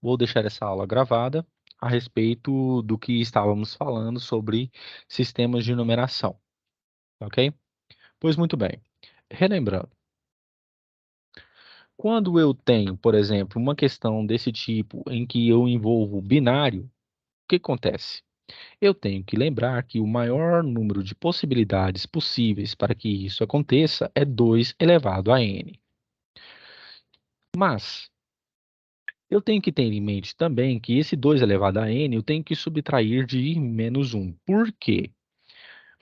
vou deixar essa aula gravada a respeito do que estávamos falando sobre sistemas de numeração, ok? Pois muito bem. Relembrando, quando eu tenho, por exemplo, uma questão desse tipo em que eu envolvo binário, o que acontece? Eu tenho que lembrar que o maior número de possibilidades possíveis para que isso aconteça é 2 elevado a n. Mas eu tenho que ter em mente também que esse 2 elevado a n eu tenho que subtrair de menos 1. Por quê?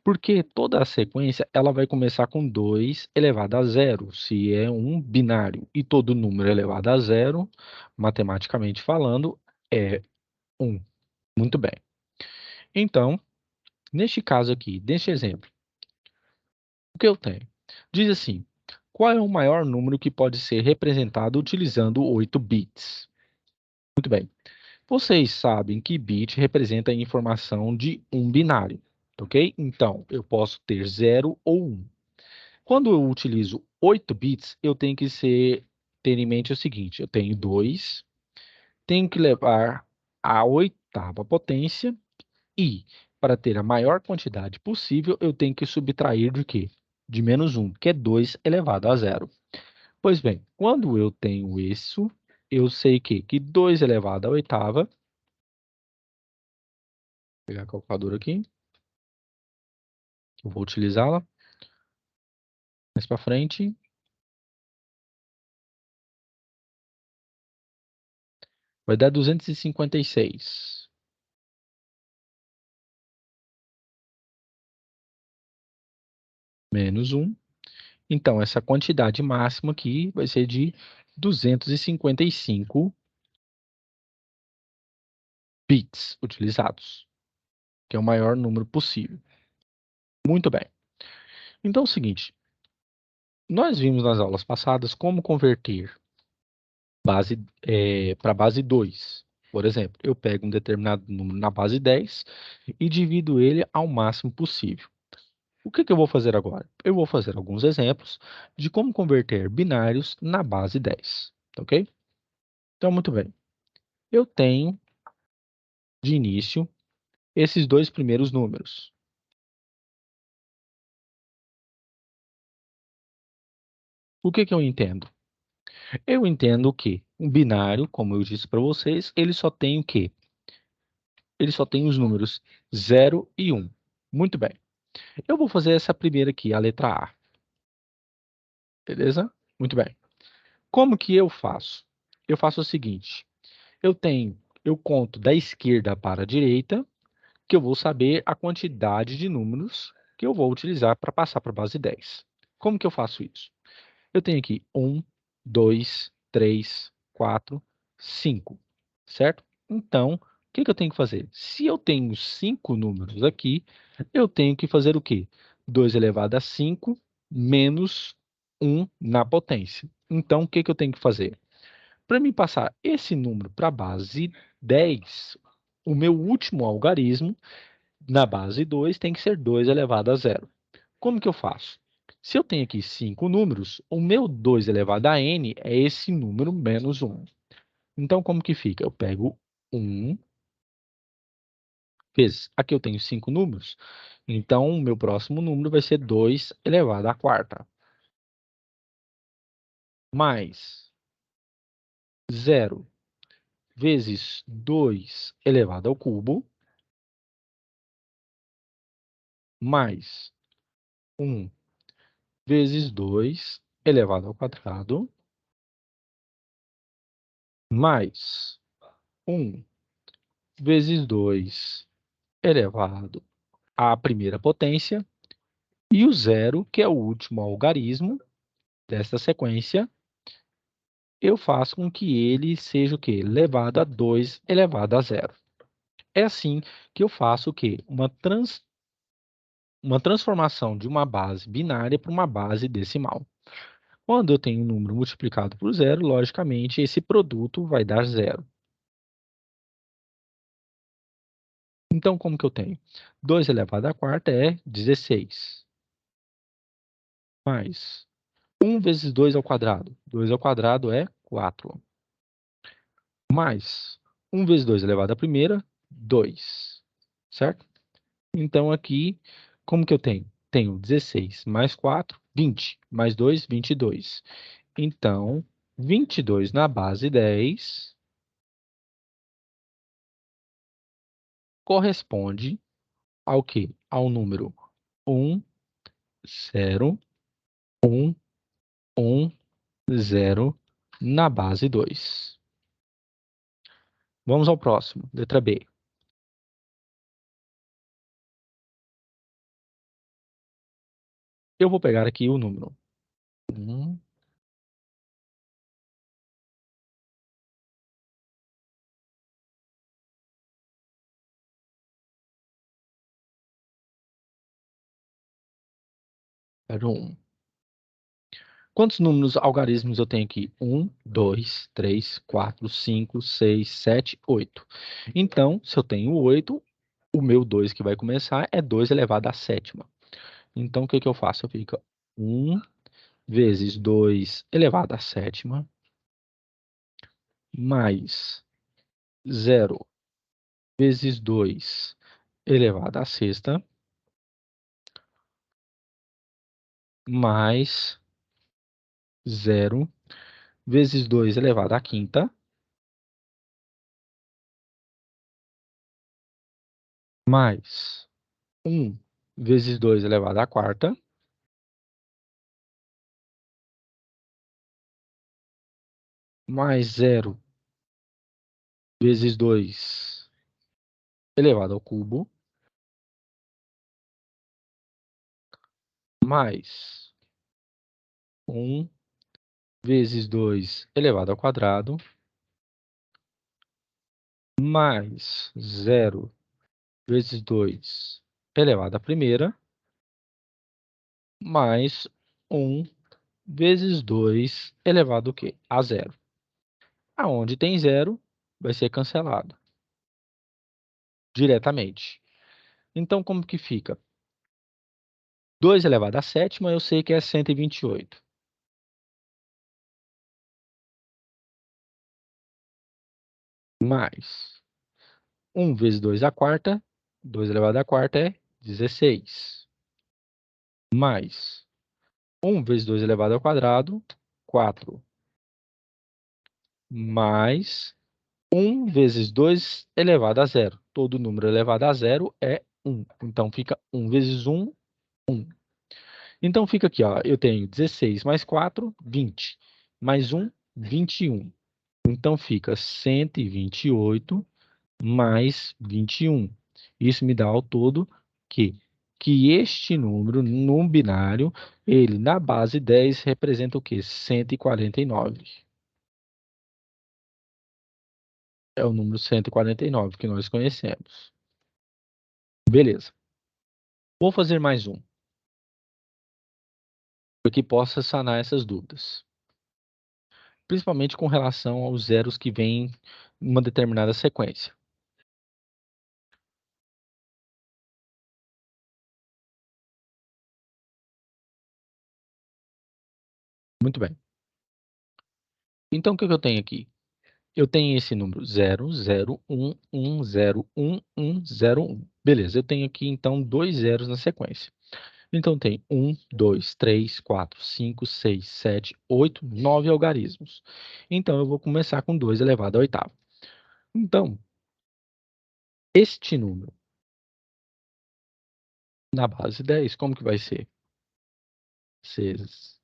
Porque toda a sequência ela vai começar com 2 elevado a zero, se é um binário. E todo número elevado a zero, matematicamente falando, é 1. Muito bem. Então, neste caso aqui, neste exemplo, o que eu tenho? Diz assim, qual é o maior número que pode ser representado utilizando 8 bits? Muito bem. Vocês sabem que bit representa a informação de um binário, ok? Então, eu posso ter 0 ou 1. Quando eu utilizo 8 bits, eu tenho que ter em mente o seguinte, eu tenho 2, tenho que levar a oitava potência e, para ter a maior quantidade possível, eu tenho que subtrair de quê? De menos 1, que é 2 elevado a zero. Pois bem, quando eu tenho isso, eu sei que 2 elevado à oitava, vou pegar a calculadora aqui, eu vou utilizá-la mais para frente, vai dar 256 menos 1. Então, essa quantidade máxima aqui vai ser de 255 bits utilizados, que é o maior número possível. Muito bem. Então é o seguinte, nós vimos nas aulas passadas como converter base para base 2. Por exemplo, eu pego um determinado número na base 10 e divido ele ao máximo possível. O que eu vou fazer agora? Eu vou fazer alguns exemplos de como converter binários na base 10, ok? Então, muito bem. Eu tenho, de início, esses dois primeiros números. O que eu entendo? Eu entendo que um binário, como eu disse para vocês, ele só tem o quê? Ele só tem os números 0 e 1. Muito bem. Eu vou fazer essa primeira aqui, a letra A. Beleza? Muito bem. Como que eu faço? Eu faço o seguinte. Eu conto da esquerda para a direita, que eu vou saber a quantidade de números que eu vou utilizar para passar para a base 10. Como que eu faço isso? Eu tenho aqui 1, 2, 3, 4, 5, certo? Então, o que eu tenho que fazer? Se eu tenho 5 números aqui, eu tenho que fazer o quê? 2 elevado a 5 menos 1 na potência. Então, o que eu tenho que fazer? Para mim passar esse número para a base 10, o meu último algarismo, na base 2, tem que ser 2 elevado a zero. Como que eu faço? Se eu tenho aqui 5 números, o meu 2 elevado a n é esse número menos 1. Então, como que fica? Eu pego 1 vezes. Aqui eu tenho 5 números, então o meu próximo número vai ser 2 elevado à quarta. Mais 0 vezes 2 elevado ao cubo, mais 1 vezes 2 elevado ao quadrado, mais 1 vezes 2 elevado à primeira potência, e o zero, que é o último algarismo desta sequência, eu faço com que ele seja o quê? Levado a 2 elevado a zero. É assim que eu faço o quê? Uma transformação de uma base binária para uma base decimal. Quando eu tenho um número multiplicado por zero, logicamente, esse produto vai dar zero. Então, como que eu tenho? 2 elevado à quarta é 16. Mais 1 vezes 2 ao quadrado. 2 ao quadrado é 4. mais 1 vezes 2 elevado à primeira, 2, certo? Então aqui, como que eu tenho? Tenho 16 mais 4, 20, mais 2, 22. Então, 22 na base 10 corresponde ao quê? Ao número 1, 0, 1, 1, 0 na base 2. Vamos ao próximo, letra B. Eu vou pegar aqui o número 1, 0, 1. Quantos números algarismos eu tenho aqui? 1, 2, 3, 4, 5, 6, 7, 8. Então, se eu tenho 8, o meu 2 que vai começar é 2 elevado à sétima. Então, o que que eu faço? Eu fico 1 vezes 2 elevado à sétima, mais 0 vezes 2 elevado à sexta, mais 0 vezes 2 elevado à quinta, mais 1 vezes 2 elevado à quarta, mais 0 vezes 2 elevado ao cubo, mais 1 vezes 2 elevado ao quadrado, mais 0 vezes 2 elevado à primeira, mais 1 vezes 2 elevado o quê? A zero. Aonde tem zero, vai ser cancelado diretamente. Então, como que fica? 2 elevado à sétima, eu sei que é 128. Mais 1 vezes 2 à quarta, 2 elevado à quarta é 16. Mais 1 vezes 2 elevado ao quadrado, 4. Mais 1 vezes 2 elevado a zero. Todo número elevado a zero é 1. Então, fica 1 vezes 1, 1. Então, fica aqui, ó, eu tenho 16 mais 4, 20. Mais 1, 21. Então, fica 128 mais 21. Isso me dá ao todo que este número, no binário, ele na base 10 representa o quê? 149. É o número 149 que nós conhecemos. Beleza. Vou fazer mais um, para que possa sanar essas dúvidas. Principalmente com relação aos zeros que vêm em uma determinada sequência. Muito bem. Então, o que que eu tenho aqui? Eu tenho esse número 0, 0, 1, 1, 0, 1, 1, 0, 1. Beleza, eu tenho aqui, então, dois zeros na sequência. Então, tem 1, 2, 3, 4, 5, 6, 7, 8, 9 algarismos. Então, eu vou começar com 2 elevado à oitava. Então, este número na base 10, como que vai ser? 6.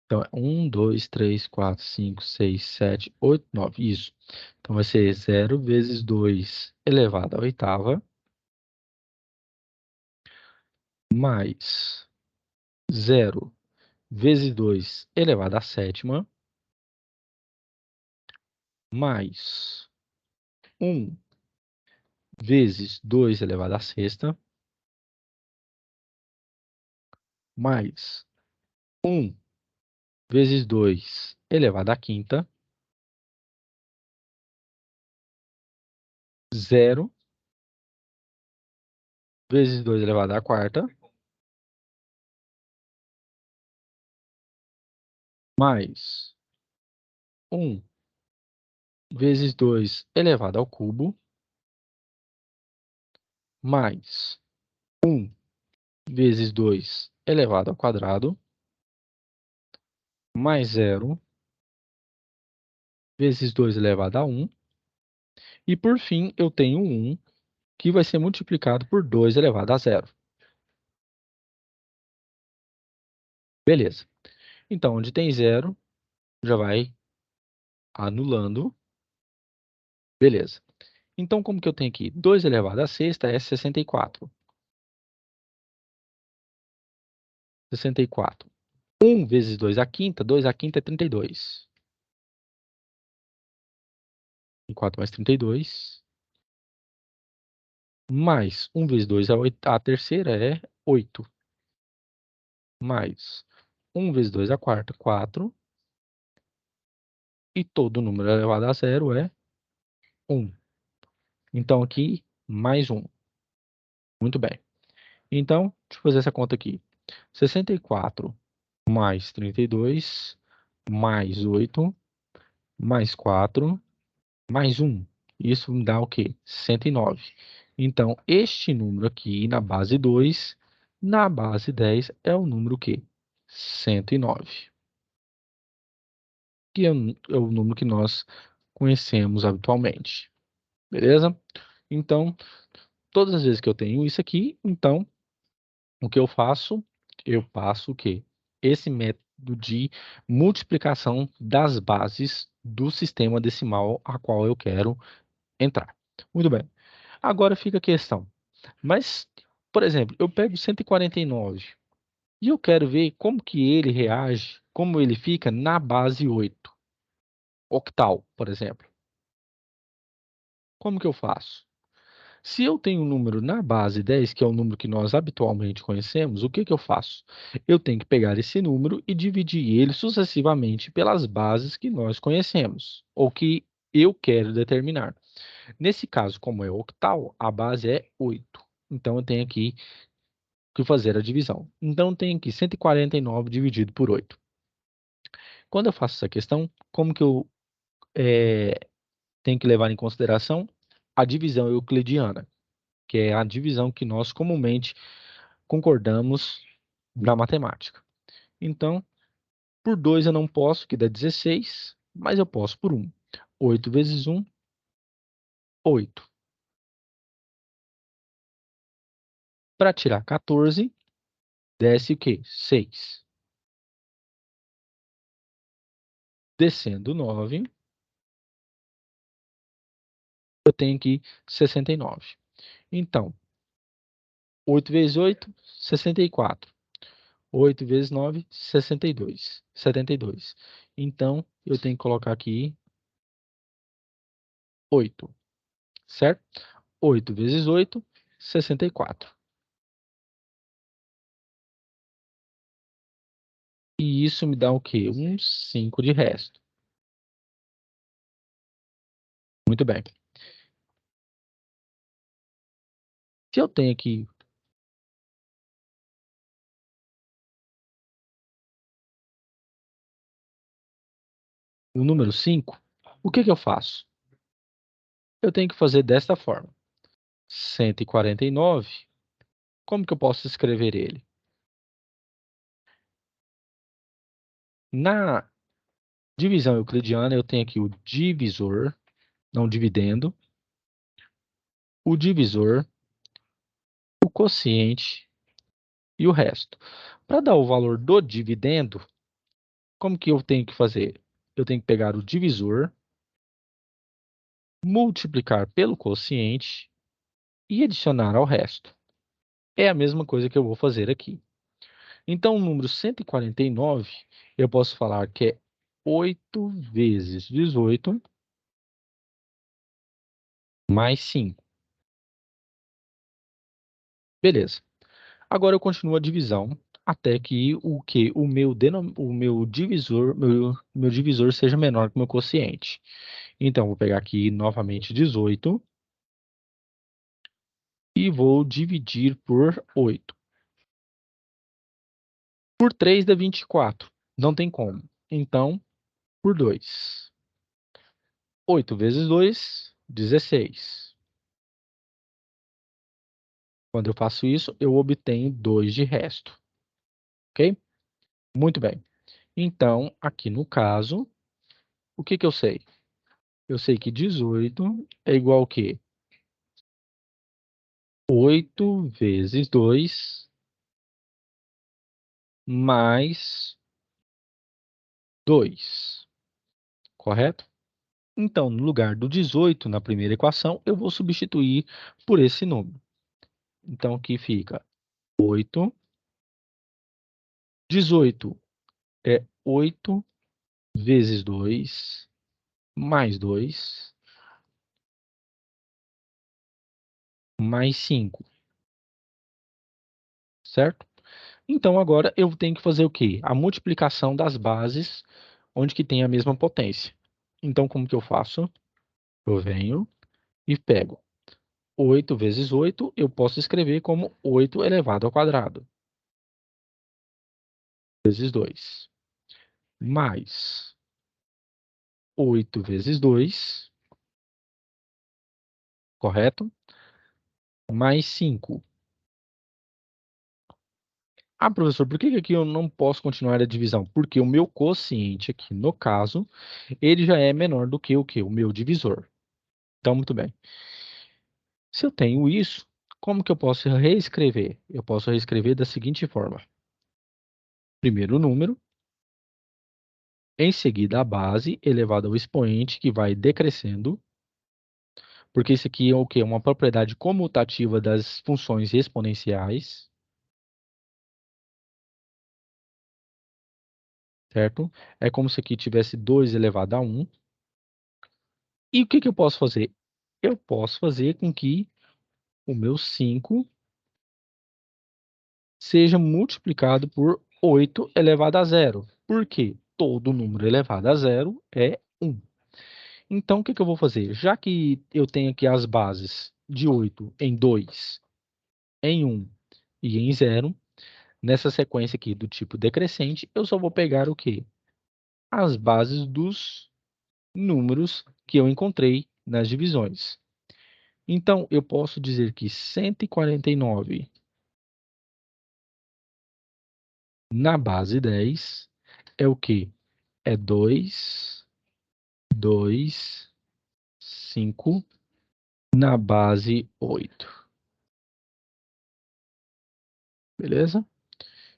Então, é 1, 2, 3, 4, 5, 6, 7, 8, 9. Isso. Então, vai ser 0 vezes 2 elevado à oitava, mais 0 vezes 2 elevado à sétima, mais 1 vezes 2 elevado à sexta, mais 1 vezes 2 elevado à quinta, 0 vezes 2 elevado à quarta, mais 1 vezes 2 elevado ao cubo, mais 1 vezes 2 elevado ao quadrado, mais 0 vezes 2 elevado a 1. E, por fim, eu tenho 1, que vai ser multiplicado por 2 elevado a 0. Beleza. Então, onde tem 0, já vai anulando. Beleza. Então, como que eu tenho aqui? 2 elevado a sexta é 64. 64. 1 vezes 2 à quinta, 2 à quinta é 32. E 4 mais 32. Mais 1 vezes 2 à terceira é 8. Mais 1 vezes 2 à quarta, 4. E todo número elevado a zero é 1. Então, aqui, mais 1. Muito bem. Então, deixa eu fazer essa conta aqui. 64 mais 32, mais 8, mais 4, mais 1. Isso me dá o quê? 109. Então, este número aqui na base 2, na base 10, é o número o quê? 109. Que é o número que nós conhecemos habitualmente. Beleza? Então, todas as vezes que eu tenho isso aqui, então, o que eu faço? Eu passo o quê? Esse método de multiplicação das bases do sistema decimal a qual eu quero entrar. Muito bem. Agora fica a questão. Mas, por exemplo, eu pego 149 e eu quero ver como que ele reage, como ele fica na base 8, octal, por exemplo. Como que eu faço? Se eu tenho um número na base 10, que é o número que nós habitualmente conhecemos, o que que eu faço? Eu tenho que pegar esse número e dividir ele sucessivamente pelas bases que nós conhecemos, ou que eu quero determinar. Nesse caso, como é octal, a base é 8. Então, eu tenho aqui que fazer a divisão. Então, eu tenho aqui 149 dividido por 8. Quando eu faço essa questão, como que eu tenho que levar em consideração? A divisão euclidiana, que é a divisão que nós comumente concordamos na matemática. Então, por 2 eu não posso, que dá 16, mas eu posso por 1. 8 vezes 1, 8. Para tirar 14, desce o quê? 6. Descendo 9, eu tenho aqui 69. Então, 8 vezes 8, 64. 8 vezes 9, 62. 72. Então, eu tenho que colocar aqui 8, certo? 8 vezes 8, 64. E isso me dá o quê? 5 de resto. Muito bem. Se eu tenho aqui o número 5, o que que eu faço? Eu tenho que fazer desta forma. 149, como que eu posso escrever ele? Na divisão euclidiana, eu tenho aqui o divisor, não dividendo, o divisor, o quociente e o resto. Para dar o valor do dividendo, como que eu tenho que fazer? Eu tenho que pegar o divisor, multiplicar pelo quociente e adicionar ao resto. É a mesma coisa que eu vou fazer aqui. Então, o número 149, eu posso falar que é 8 vezes 18 mais 5. Beleza. Agora eu continuo a divisão até que o meu divisor, meu divisor seja menor que o meu quociente. Então, vou pegar aqui novamente 18 e vou dividir por 8. Por 3 dá 24. Não tem como. Então, por 2. 8 vezes 2, 16. Quando eu faço isso, eu obtenho 2 de resto, ok? Muito bem. Então, aqui no caso, o que que eu sei? Eu sei que 18 é igual ao quê? 8 vezes 2 mais 2, correto? Então, no lugar do 18 na primeira equação, eu vou substituir por esse número. Então, aqui fica 8. 18 é 8 vezes 2 mais 2 mais 5, certo? Então, agora eu tenho que fazer o quê? A multiplicação das bases onde que tem a mesma potência. Então, como que eu faço? Eu venho e pego 8 vezes 8, eu posso escrever como 8 elevado ao quadrado, vezes 2, mais 8 vezes 2, correto? Mais 5. Ah, professor, por que que aqui eu não posso continuar a divisão? Porque o meu quociente aqui, no caso, ele já é menor do que o quê? O meu divisor. Então, muito bem. Se eu tenho isso, como que eu posso reescrever? Eu posso reescrever da seguinte forma. Primeiro o número, em seguida a base elevada ao expoente, que vai decrescendo, porque isso aqui é o quê? Uma propriedade comutativa das funções exponenciais, certo? É como se aqui tivesse 2 elevado a 1. E o que que eu posso fazer? Eu posso fazer com que o meu 5 seja multiplicado por 8 elevado a zero. Por quê? Todo número elevado a zero é 1. Então, o que que eu vou fazer? Já que eu tenho aqui as bases de 8 em 2, em 1 e em zero, nessa sequência aqui do tipo decrescente, eu só vou pegar o quê? As bases dos números que eu encontrei nas divisões. Então, eu posso dizer que 149 na base 10 é o quê? É 2, 2, 5 na base 8. Beleza?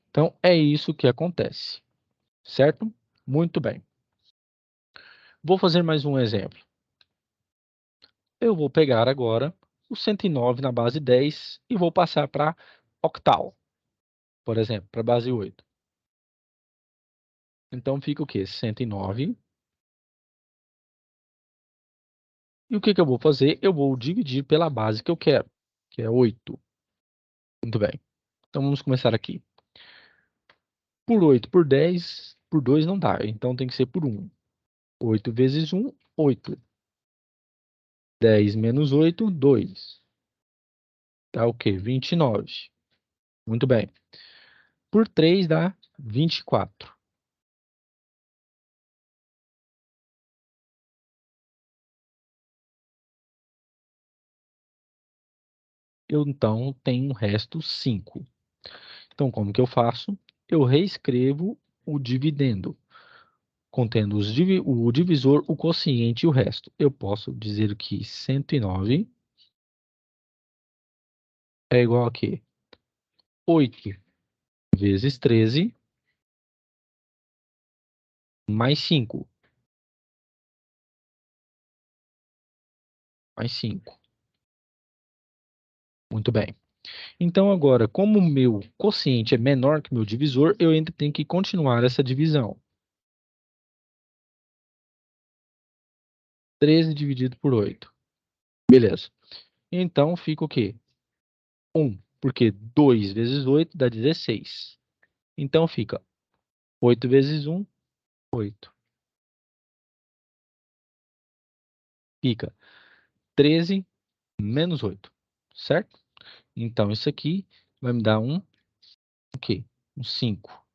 Então, é isso que acontece, certo? Muito bem. Vou fazer mais um exemplo. Eu vou pegar agora o 109 na base 10 e vou passar para octal, por exemplo, para a base 8. Então, fica o quê? 109. E o que que eu vou fazer? Eu vou dividir pela base que eu quero, que é 8. Muito bem. Então, vamos começar aqui. Por 8, por 10, por 2 não dá. Então, tem que ser por 1. 8 vezes 1, 8. 10 menos 8, 2. Dá o quê? 29. Muito bem. Por 3 dá 24. Eu, então, tenho um resto 5. Então, como que eu faço? Eu reescrevo o dividendo, contendo o divisor, o quociente e o resto. Eu posso dizer que 109 é igual a quê? 8 vezes 13 mais 5. Mais 5. Muito bem. Então, agora, como o meu quociente é menor que o meu divisor, eu ainda tenho que continuar essa divisão. 13 dividido por 8. Beleza. Então, fica o quê? 1, porque 2 vezes 8 dá 16. Então, fica 8 vezes 1, 8. Fica 13 menos 8, certo? Então, isso aqui vai me dar o quê? Um 5.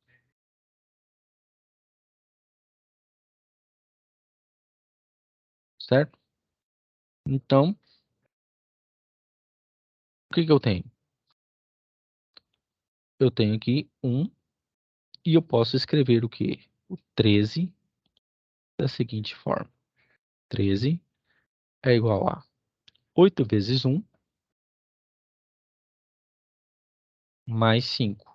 certo? Então, o que que eu tenho? Eu tenho aqui 1 e eu posso escrever o quê? O 13 da seguinte forma: 13 é igual a 8 vezes 1 mais 5.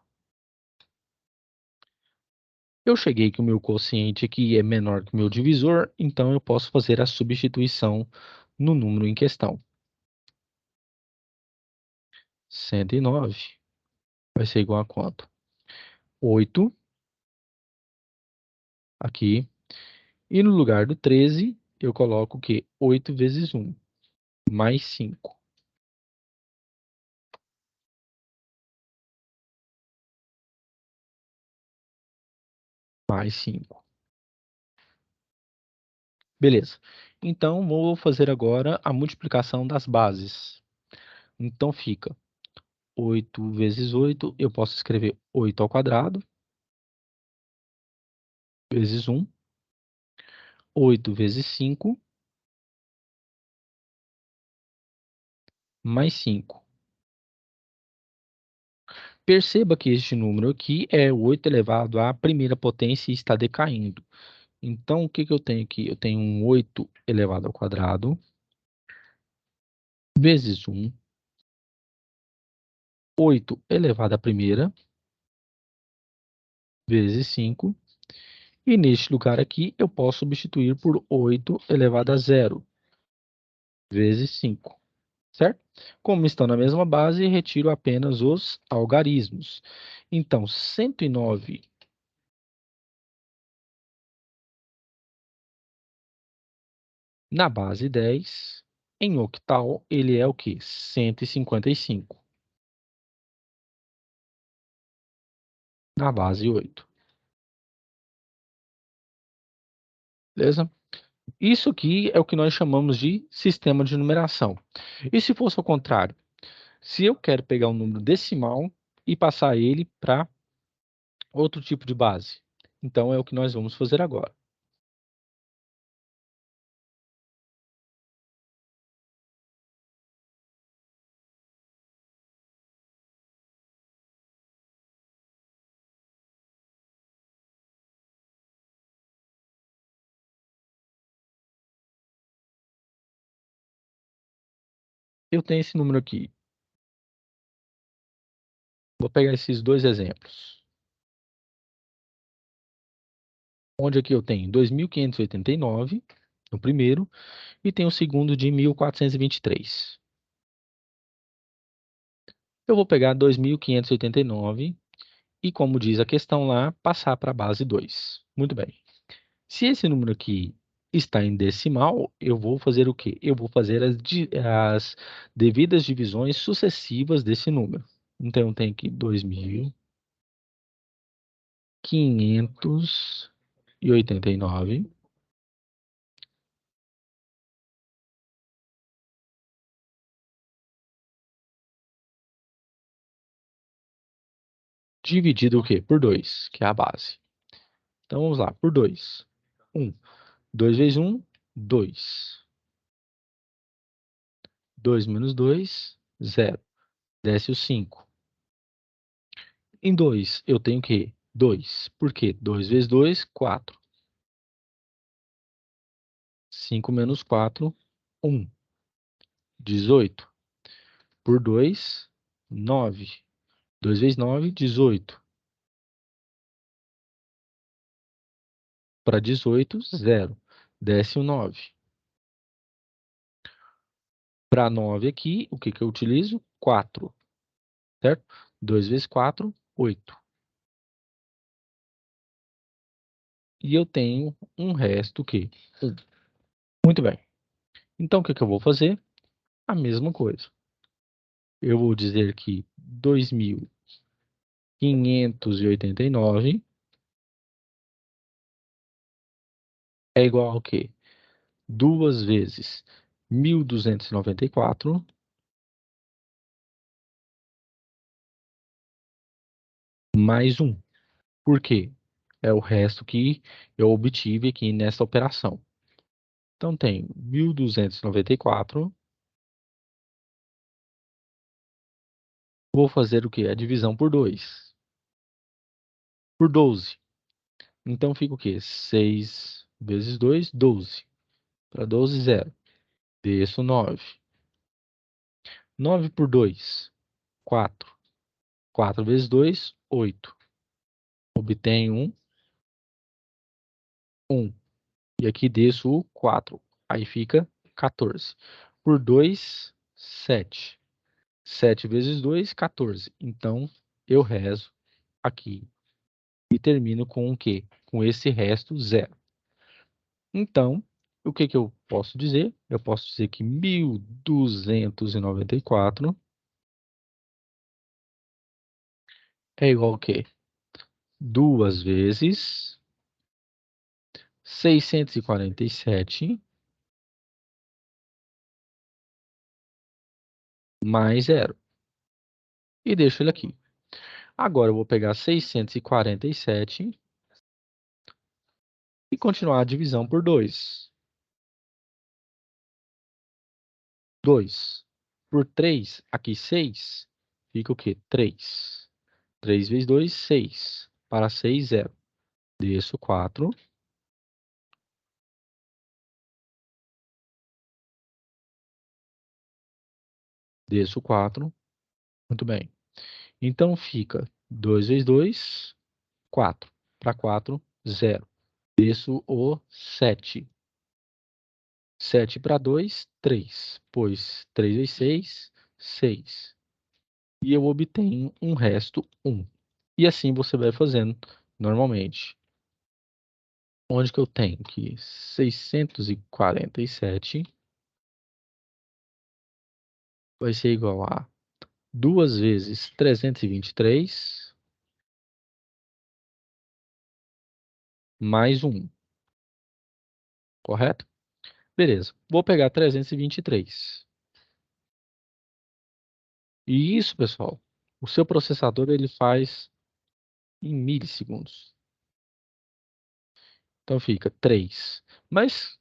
Eu cheguei que o meu quociente aqui é menor que o meu divisor, então eu posso fazer a substituição no número em questão. 109 vai ser igual a quanto? 8 aqui. E no lugar do 13, eu coloco o quê? 8 vezes 1 mais 5 mais 5. Beleza. Então, vou fazer agora a multiplicação das bases. Então, fica 8 vezes 8, eu posso escrever 8 ao quadrado, vezes 1. 8 vezes 5, mais 5. Perceba que este número aqui é 8 elevado à primeira potência e está decaindo. Então, o que que eu tenho aqui? Eu tenho um 8 elevado ao quadrado, vezes 1. 8 elevado à primeira, vezes 5. E neste lugar aqui, eu posso substituir por 8 elevado a zero, vezes 5. Certo? Como estão na mesma base, retiro apenas os algarismos. Então, 109 na base 10, em octal, ele é o quê? 155 na base 8. Beleza? Isso aqui é o que nós chamamos de sistema de numeração. E se fosse ao contrário? Se eu quero pegar um número decimal e passar ele para outro tipo de base. Então, é o que nós vamos fazer agora. Eu tenho esse número aqui. Vou pegar esses dois exemplos. Onde aqui eu tenho 2.589 no primeiro e tenho o segundo de 1.423. Eu vou pegar 2.589 e, como diz a questão lá, passar para a base 2. Muito bem. Se esse número aqui está em decimal, eu vou fazer o quê? Eu vou fazer as devidas divisões sucessivas desse número. Então, eu tenho aqui 2.589 dividido o quê? Por 2, que é a base. Então, vamos lá, por 2. 1. 2 vezes 1, 2. 2 menos 2, 0. Desce o 5. Em 2, eu tenho o quê? 2. Por quê? 2 vezes 2, 4. 5 menos 4, 1. 18. Por 2, 9. 2 vezes 9, 18. Para 18, 0. Desce o 9. Para 9 aqui, o que que eu utilizo? 4. Certo? 2 vezes 4, 8. E eu tenho um resto que 1. Muito bem. Então, o que que eu vou fazer? A mesma coisa. Eu vou dizer que 2.589 é igual ao quê? 2 vezes 1.294 mais 1. Por quê? É o resto que eu obtive aqui nessa operação. Então, tenho 1.294. Vou fazer o quê? A divisão por 2. Por 12. Então, fica o quê? 6 vezes 2, 12. Para 12, 0. Desço 9. 9 por 2, 4. 4 vezes 2, 8. Obtenho 1. E aqui desço o 4. Aí fica 14. Por 2, 7. 7 vezes 2, 14. Então, eu rezo aqui. E termino com o quê? Com esse resto, 0. Então, o que que eu posso dizer? Eu posso dizer que 1.294 é igual a quê? 2 vezes 647 mais 0. E deixo ele aqui. Agora eu vou pegar 647 e continuar a divisão por 2. 2 por 3, aqui 6, fica o quê? 3. 3 vezes 2, 6. Para 6, 0. Desço 4. Desço 4. Muito bem. Então fica 2 vezes 2, 4. Para 4, 0. Desço o 7. 7 para 2, 3. Pois 3 vezes 6, 6. E eu obtenho um resto 1. E assim você vai fazendo normalmente. Onde que eu tenho que 647 vai ser igual a 2 vezes 323 mais 1. Correto? Beleza. Vou pegar 323. E isso, pessoal, o seu processador ele faz em milissegundos. Então fica 3. Mas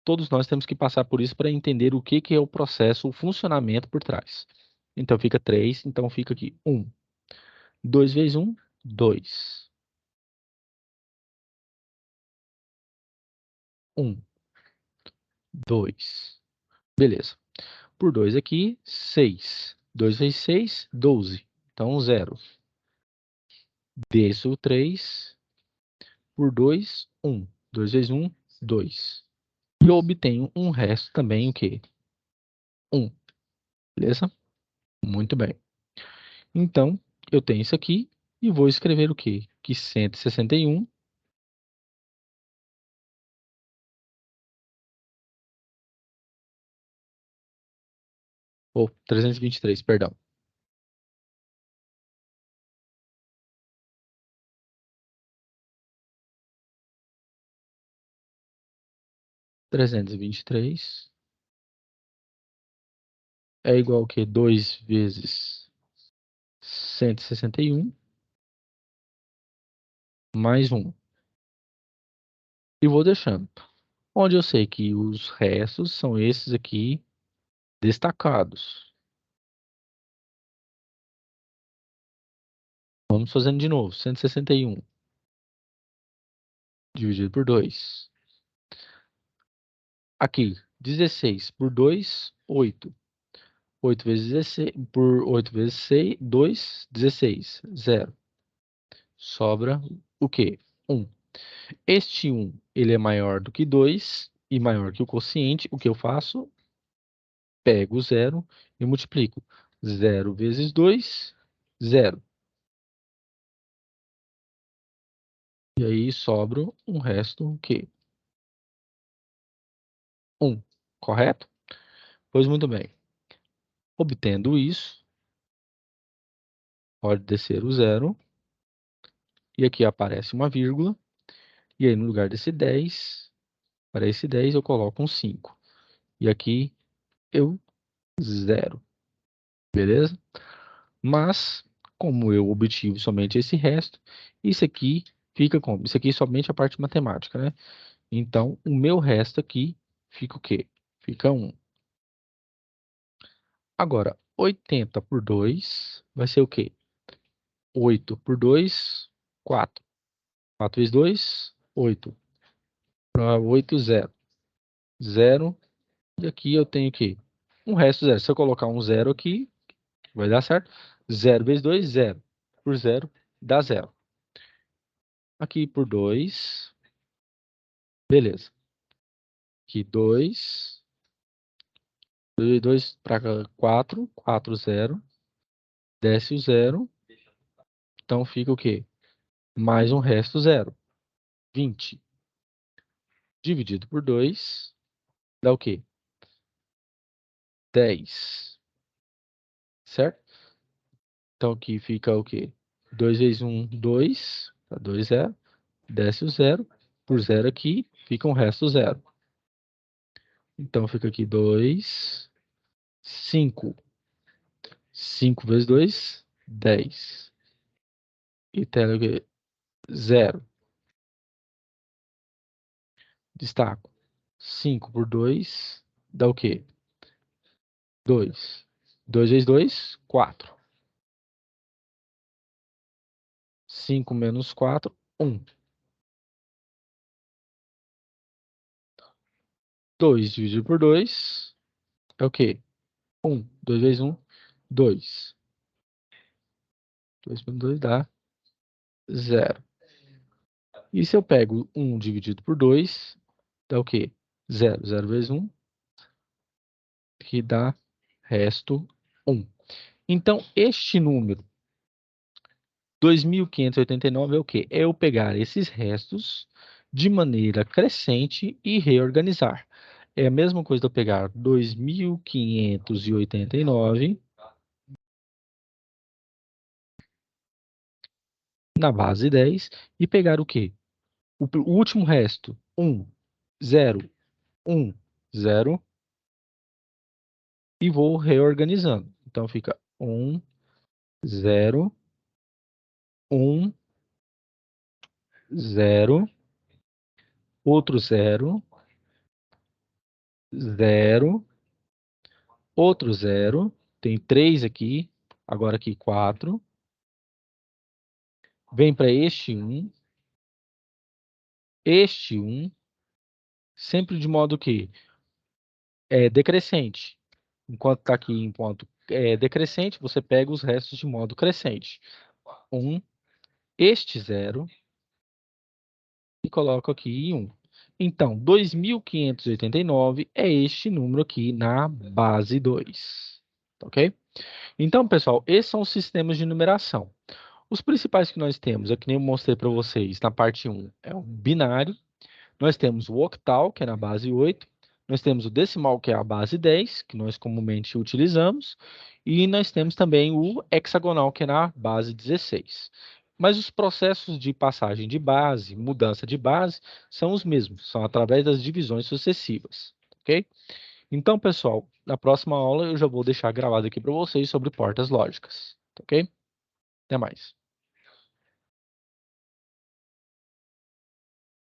todos nós temos que passar por isso para entender o que que é o processo, o funcionamento por trás. Então fica 3, então fica aqui 1. 2 vezes 1, 2. 1, 2. Beleza. Por 2 aqui, 6. 2 vezes 6, 12. Então 0. Desço o 3. Por 2, 1. 2 vezes 1, 2. E eu obtenho um resto também, o quê? 1. Beleza? Muito bem. Então, eu tenho isso aqui e vou escrever o quê? Que 161, ou 323, perdão. 323 é igual a quê? 2 vezes 161 mais 1. E vou deixando. Onde eu sei que os restos são esses aqui destacados. Vamos fazendo de novo. 161 dividido por 2. Aqui, 16 por 2, 8. 8 vezes 16, por 8 vezes 6, 2, 16, 0. Sobra o quê? 1. Este 1, ele é maior do que 2 e maior que o quociente. O que eu faço? Pego o 0 e multiplico. 0 vezes 2, 0. E aí sobra um resto o quê? 1. Correto? Pois muito bem. Obtendo isso, pode descer o 0. E aqui aparece uma vírgula. E aí no lugar desse 10, para esse 10 eu coloco um 5. E aqui eu 0. Beleza? Mas, como eu obtive somente esse resto, isso aqui fica como? Isso aqui é somente a parte matemática, né? Então, o meu resto aqui fica o quê? Fica 1. Agora, 80 por 2 vai ser o quê? 8 por 2, 4. 4 vezes 2, 8. Para 8, 0. 0. E aqui eu tenho o quê? Um resto zero. Se eu colocar um zero aqui, vai dar certo. 0 vezes 2, 0. Por 0, dá 0. Aqui por 2, beleza. Aqui 2. 2 para 4, 4, 0. Desce o 0. Então fica o quê? Mais um resto zero. 20. Dividido por 2, dá o quê? 10. Certo? Então aqui fica o quê? 2 vezes 1, 2. 2, 0. Desce o 0. Por 0 aqui, fica um resto zero. Então fica aqui 2, 5. 5 vezes 2, 10. E tela o quê? 0. Destaco. 5 por 2 dá o quê? 2. 2 vezes 2, 4. 5 menos 4, 1. 2 dividido por 2 é o quê? 1. 2 vezes 1, 2. 2 por 2 dá 0. E se eu pego 1 dividido por 2, dá o quê? 0. 0 vezes 1, que dá resto 1. Então, este número, 2.589, é o quê? É eu pegar esses restos de maneira crescente e reorganizar. É a mesma coisa de eu pegar 2.589 na base 10 e pegar o quê? O último resto, 1, 0, 1, 0, e vou reorganizando. Então, fica 1, 0, 1, 0, outro 0, 0, outro 0, tem 3 aqui, agora aqui 4, vem para este 1, sempre de modo que é decrescente. Enquanto está aqui em ponto decrescente, você pega os restos de modo crescente. 1, este 0, e coloco aqui em 1. Então, 2.589 é este número aqui na base 2. Ok? Então, pessoal, esses são os sistemas de numeração. Os principais que nós temos, é que nem eu mostrei para vocês na parte 1, é o binário. Nós temos o octal, que é na base 8. Nós temos o decimal, que é a base 10, que nós comumente utilizamos. E nós temos também o hexagonal, que é na base 16. Mas os processos de passagem de base, mudança de base, são os mesmos, são através das divisões sucessivas, ok? Então, pessoal, na próxima aula eu já vou deixar gravado aqui para vocês sobre portas lógicas, ok? Até mais.